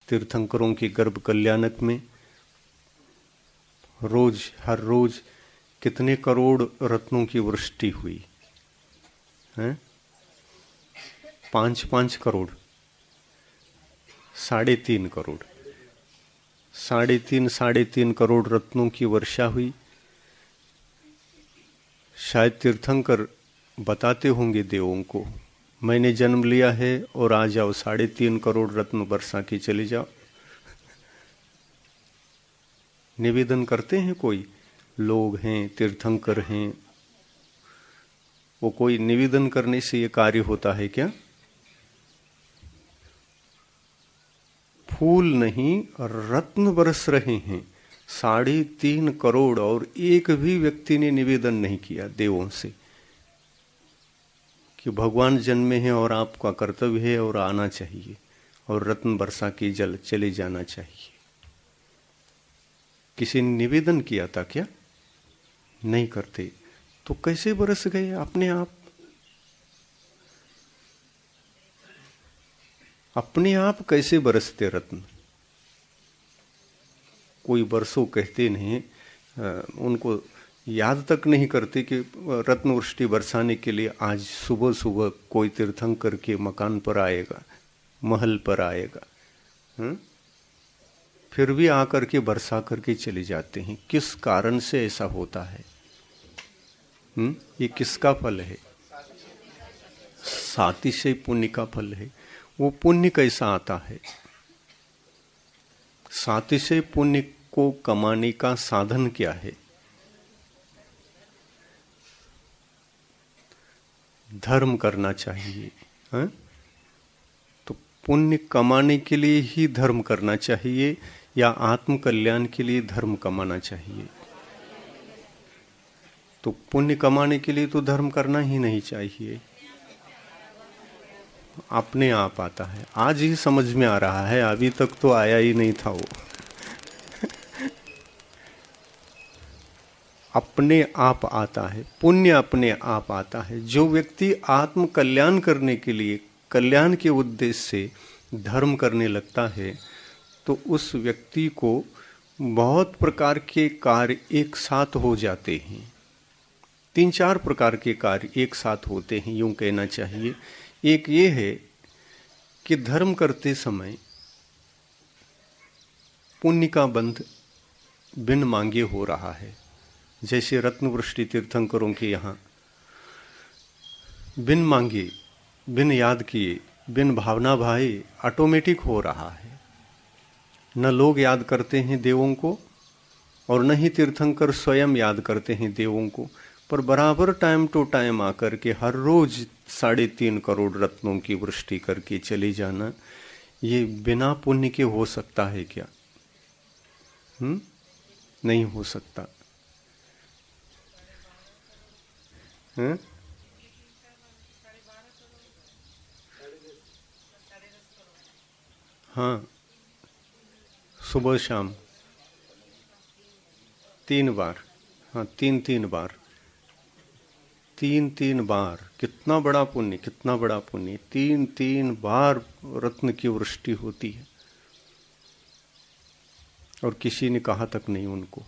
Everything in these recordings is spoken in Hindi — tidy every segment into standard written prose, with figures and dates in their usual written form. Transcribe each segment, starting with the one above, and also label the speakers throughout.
Speaker 1: तीर्थंकरों के गर्भ कल्याणक में हर रोज कितने करोड़ रत्नों की वृष्टि हुई है? 5-5 करोड़, 3.5 करोड़, 3.5 करोड़ रत्नों की वर्षा हुई। शायद तीर्थंकर बताते होंगे देवों को, मैंने जन्म लिया है और आ जाओ 3.5 करोड़ रत्न बरसा के चले जाओ। निवेदन करते हैं कोई लोग हैं, तीर्थंकर हैं, वो कोई निवेदन करने से ये कार्य होता है क्या? फूल नहीं रत्न बरस रहे हैं, 3.5 करोड़, और एक भी व्यक्ति ने निवेदन नहीं किया देवों से कि भगवान जन्मे हैं और आपका कर्तव्य है और आना चाहिए और रत्न बरसा के जल चले जाना चाहिए। किसी ने निवेदन किया था क्या? नहीं करते। तो कैसे बरस गए अपने आप? अपने आप कैसे बरसते रत्न? कोई बरसों कहते नहीं, उनको याद तक नहीं करते कि रत्न वृष्टि बरसाने के लिए आज सुबह सुबह कोई तीर्थंकर के मकान पर आएगा, महल पर आएगा। फिर भी आकर के बरसा करके चले जाते हैं। किस कारण से ऐसा होता है? ये किसका फल है? सातिशय पुण्य का फल है। वो पुण्य कैसा आता है? सातिशय पुण्य को कमाने का साधन क्या है? धर्म करना चाहिए। तो पुण्य कमाने के लिए ही धर्म करना चाहिए या आत्म कल्याण के लिए धर्म कमाना चाहिए? तो पुण्य कमाने के लिए तो धर्म करना ही नहीं चाहिए, अपने आप आता है। आज ही समझ में आ रहा है, अभी तक तो आया ही नहीं था वो। अपने आप आता है, पुण्य अपने आप आता है। जो व्यक्ति आत्म कल्याण करने के लिए, कल्याण के उद्देश्य से धर्म करने लगता है, तो उस व्यक्ति को बहुत प्रकार के कार्य एक साथ हो जाते हैं। 3-4 प्रकार के कार्य एक साथ होते हैं, यूं कहना चाहिए। एक ये है कि धर्म करते समय पुण्य का बंध बिन मांगे हो रहा है। जैसे रत्नवृष्टि तीर्थंकरों के यहाँ बिन मांगे, बिन याद किए, बिन भावना भाए ऑटोमेटिक हो रहा है। न लोग याद करते हैं देवों को और न ही तीर्थंकर स्वयं याद करते हैं देवों को, पर बराबर टाइम टू टाइम आकर के हर रोज 3.5 करोड़ रत्नों की वृष्टि करके चले जाना, ये बिना पुण्य के हो सकता है क्या? नहीं हो सकता। हाँ, सुबह शाम 3 बार। हाँ, 3 बार, 3 बार। कितना बड़ा पुण्य, कितना बड़ा पुण्य। 3 बार रत्न की वृष्टि होती है और किसी ने कहा तक नहीं उनको।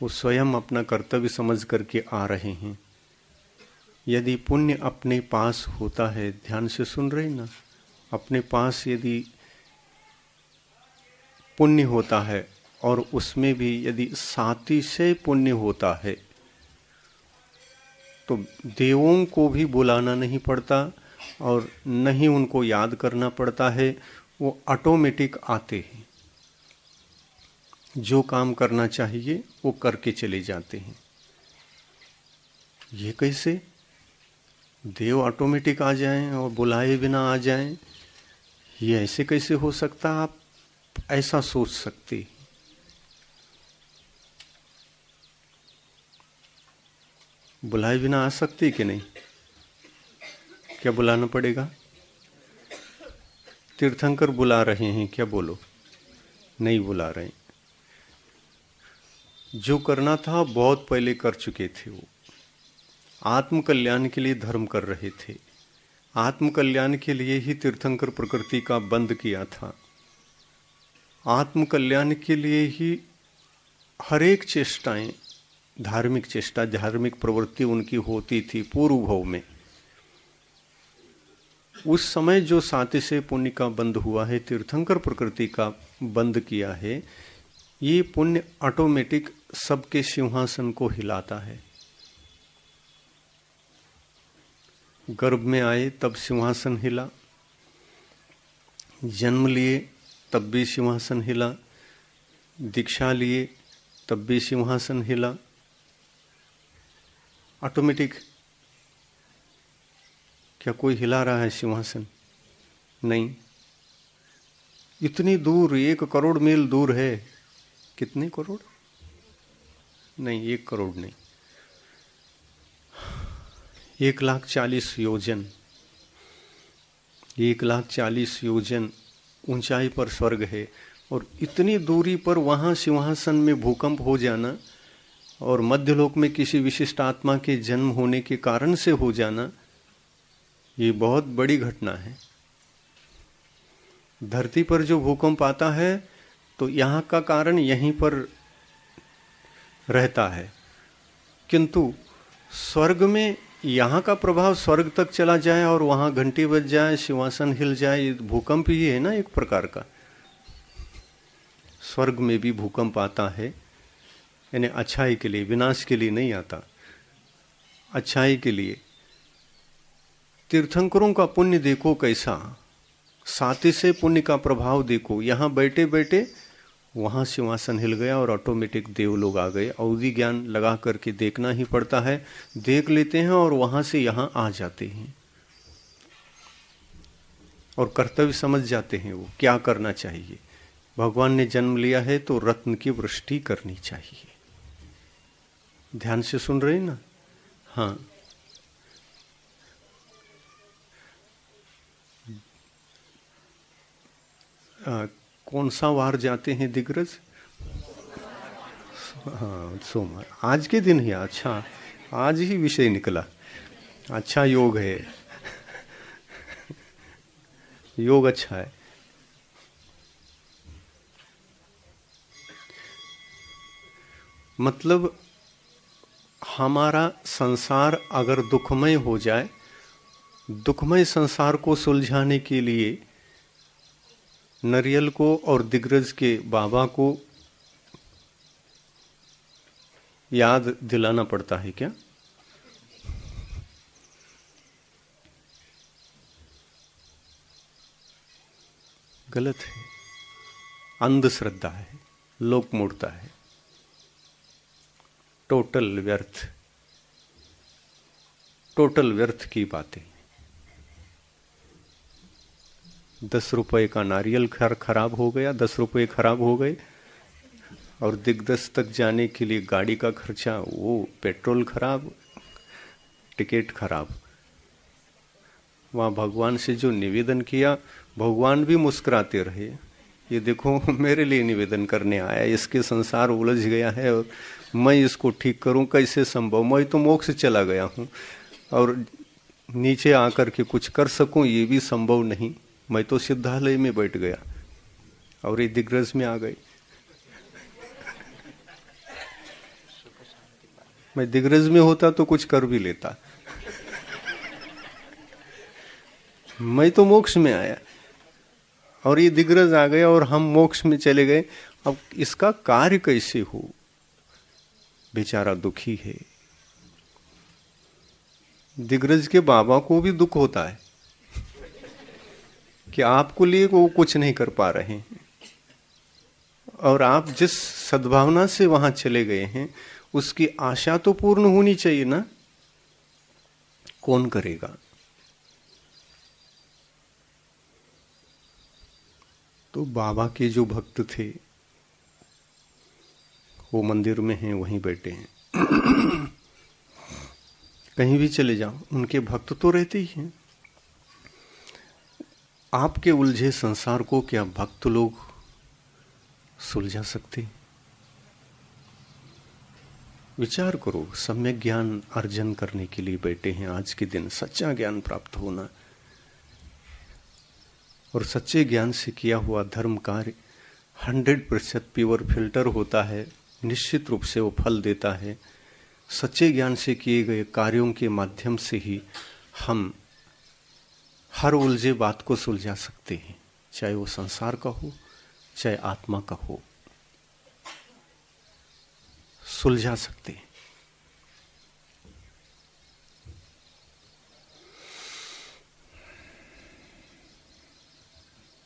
Speaker 1: वो स्वयं अपना कर्तव्य समझ करके आ रहे हैं। यदि पुण्य अपने पास होता है, ध्यान से सुन रहे ना, अपने पास यदि पुण्य होता है और उसमें भी यदि सातिशय पुण्य होता है, तो देवों को भी बुलाना नहीं पड़ता और न ही उनको याद करना पड़ता है, वो ऑटोमेटिक आते हैं। जो काम करना चाहिए वो करके चले जाते हैं। ये कैसे? देव ऑटोमेटिक आ जाएं और बुलाए बिना आ जाएं, ये ऐसे कैसे हो सकता? आप ऐसा सोच सकते? बुलाए बिना आ सकते कि नहीं? क्या बुलाना पड़ेगा? तीर्थंकर बुला रहे हैं क्या? बोलो। नहीं बुला रहे। जो करना था बहुत पहले कर चुके थे। वो आत्म कल्याण के लिए धर्म कर रहे थे। आत्म कल्याण के लिए ही तीर्थंकर प्रकृति का बंद किया था। आत्म कल्याण के लिए ही हर एक चेष्टाएं, धार्मिक चेष्टा, धार्मिक प्रवृत्ति उनकी होती थी पूर्व भव में। उस समय जो साथी से पुण्य का बंध हुआ है, तीर्थंकर प्रकृति का बंध किया है, ये पुण्य ऑटोमेटिक सबके सिंहासन को हिलाता है। गर्भ में आए तब सिंहासन हिला, जन्म लिए तब भी सिंहासन हिला, दीक्षा लिए तब भी सिंहासन हिला। ऑटोमेटिक। क्या कोई हिला रहा है सिंहासन? नहीं। इतनी दूर, 1 करोड़ मील दूर है। कितने करोड़? नहीं, 1 करोड़ नहीं, 1,40,000 योजन, 1,40,000 योजन ऊंचाई पर स्वर्ग है। और इतनी दूरी पर वहाँ सिंहासन में भूकंप हो जाना और मध्यलोक में किसी विशिष्ट आत्मा के जन्म होने के कारण से हो जाना, ये बहुत बड़ी घटना है। धरती पर जो भूकंप आता है तो यहाँ का कारण यहीं पर रहता है, किंतु स्वर्ग में यहाँ का प्रभाव स्वर्ग तक चला जाए और वहाँ घंटी बज जाए, सिंहासन हिल जाए, भूकंप ही है ना एक प्रकार का। स्वर्ग में भी भूकंप आता है, यानी अच्छाई के लिए, विनाश के लिए नहीं आता, अच्छाई के लिए। तीर्थंकरों का पुण्य देखो कैसा, साथी से पुण्य का प्रभाव देखो। यहाँ बैठे बैठे वहाँ सिंहासन हिल गया और ऑटोमेटिक देव लोग आ गए। अवधि ज्ञान लगा करके देखना ही पड़ता है, देख लेते हैं और वहाँ से यहाँ आ जाते हैं और कर्तव्य समझ जाते हैं वो क्या करना चाहिए। भगवान ने जन्म लिया है तो रत्न की वृष्टि करनी चाहिए। ध्यान से सुन रहे हैं ना? हाँ। कौन सा वार जाते हैं दिग्रज? हाँ, सोमवार। आज के दिन ही? अच्छा, आज ही विषय निकला। अच्छा योग है, योग अच्छा है। मतलब हमारा संसार अगर दुखमय हो जाए, दुखमय संसार को सुलझाने के लिए नरियल को और दिग्रज के बाबा को याद दिलाना पड़ता है क्या? गलत है, अंधश्रद्धा है, लोक मूर्ता है, टोटल व्यर्थ, टोटल व्यर्थ की बातें। 10 रुपए का नारियल खराब हो गया, 10 रुपए खराब हो गए, और दिग्दस तक जाने के लिए गाड़ी का खर्चा, वो पेट्रोल खराब, टिकट खराब। वहाँ भगवान से जो निवेदन किया, भगवान भी मुस्कुराते रहे, ये देखो मेरे लिए निवेदन करने आया, इसके संसार उलझ गया है और मैं इसको ठीक करूं, कैसे संभव? मैं तो मोक्ष चला गया हूं और नीचे आकर के कुछ कर सकूं ये भी संभव नहीं। मैं तो सिद्धालय में बैठ गया और ये दिग्रज में आ गई। मैं दिग्रज में होता तो कुछ कर भी लेता। मैं तो मोक्ष में आया और ये दिग्रज आ गया और हम मोक्ष में चले गए। अब इसका कार्य कैसे हो? बेचारा दुखी है। दिग्रज के बाबा को भी दुख होता है कि आपको लिए वो कुछ नहीं कर पा रहे हैं, और आप जिस सद्भावना से वहां चले गए हैं उसकी आशा तो पूर्ण होनी चाहिए ना। कौन करेगा? तो बाबा के जो भक्त थे वो मंदिर में हैं, वहीं बैठे हैं। कहीं भी चले जाओ उनके भक्त तो रहते ही हैं। आपके उलझे संसार को क्या भक्त लोग सुलझा सकते? विचार करो। सम्यक ज्ञान अर्जन करने के लिए बैठे हैं आज के दिन, सच्चा ज्ञान प्राप्त होना, और सच्चे ज्ञान से किया हुआ धर्म कार्य 100% प्योर फिल्टर होता है, निश्चित रूप से वो फल देता है। सच्चे ज्ञान से किए गए कार्यों के माध्यम से ही हम हर उलझे बात को सुलझा सकते हैं, चाहे वो संसार का हो चाहे आत्मा का हो, सुलझा सकते हैं।